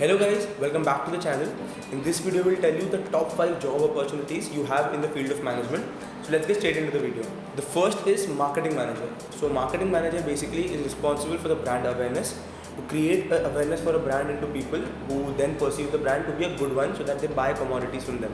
Hello guys, welcome back to the channel. In this video we'll tell you the top 5 job opportunities you have in the field of management. So let's get straight into the video. The first is marketing manager. So marketing manager basically is responsible for the brand awareness, to create awareness for a brand into people who then perceive the brand to be a good one so that they buy commodities from them.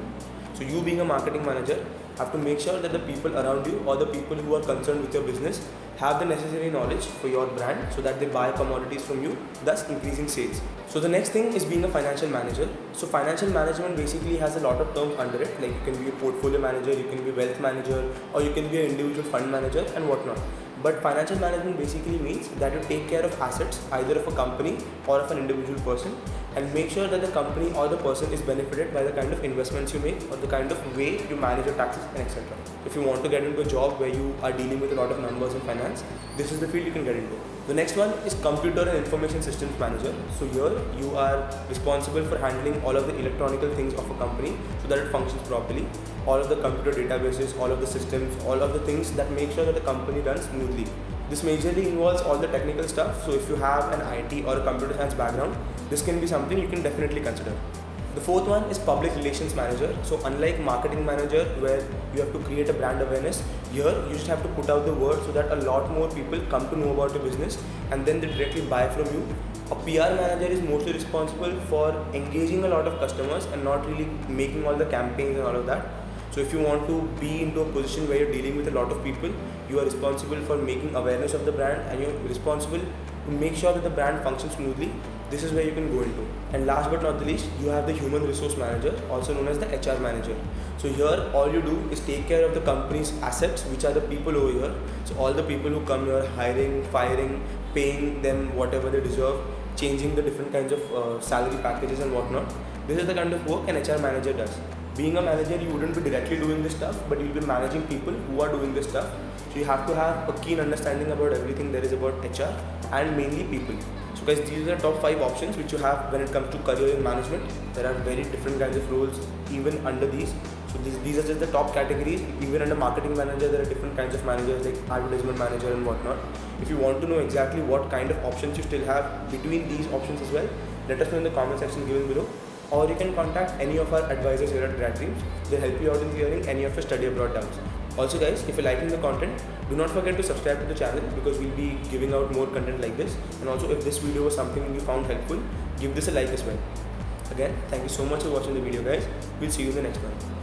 So you being a marketing manager have to make sure that the people around you or the people who are concerned with your business have the necessary knowledge for your brand so that they buy commodities from you, thus increasing sales. So the next thing is being a financial manager. So financial management basically has a lot of terms under it, like you can be a portfolio manager, you can be a wealth manager, or you can be an individual fund manager and whatnot. But financial management basically means that you take care of assets either of a company or of an individual person and make sure that the company or the person is benefited by the kind of investments you make or the kind of way you manage your taxes and etc. If you want to get into a job where you are dealing with a lot of numbers in finance, this is the field you can get into. The next one is computer and information systems manager. So here you are responsible for handling all of the electronical things of a company so that it functions properly. All of the computer databases, all of the systems, all of the things that make sure that the company runs smoothly. This majorly involves all the technical stuff. So if you have an IT or a computer science background, this can be something you can definitely consider. The fourth one is public relations manager. So unlike marketing manager where you have to create a brand awareness, here you just have to put out the word so that a lot more people come to know about your business and then they directly buy from you. A PR manager is mostly responsible for engaging a lot of customers and not really making all the campaigns and all of that. So if you want to be into a position where you're dealing with a lot of people, you are responsible for making awareness of the brand and you're responsible to make sure that the brand functions smoothly. This is where you can go into. And last but not the least, you have the human resource manager, also known as the HR manager. So here all you do is take care of the company's assets, which are the people over here. So all the people who come here, hiring, firing, paying them whatever they deserve, changing the different kinds of salary packages and whatnot. This is the kind of work an HR manager does. Being a manager, you wouldn't be directly doing this stuff, but you'll be managing people who are doing this stuff. So you have to have a keen understanding about everything there is about HR and mainly people. So guys, these are the top 5 options which you have when it comes to career in management. There are very different kinds of roles even under these. So these are just the top categories. Even under marketing manager, there are different kinds of managers like advertisement manager and whatnot. If you want to know exactly what kind of options you still have between these options as well, let us know in the comment section given below. Or you can contact any of our advisors here at Grad Dreams. They'll help you out in clearing any of your study abroad doubts. Also guys, if you're liking the content, do not forget to subscribe to the channel because we'll be giving out more content like this. And also if this video was something you found helpful, give this a like as well. Again, thank you so much for watching the video guys. We'll see you in the next one.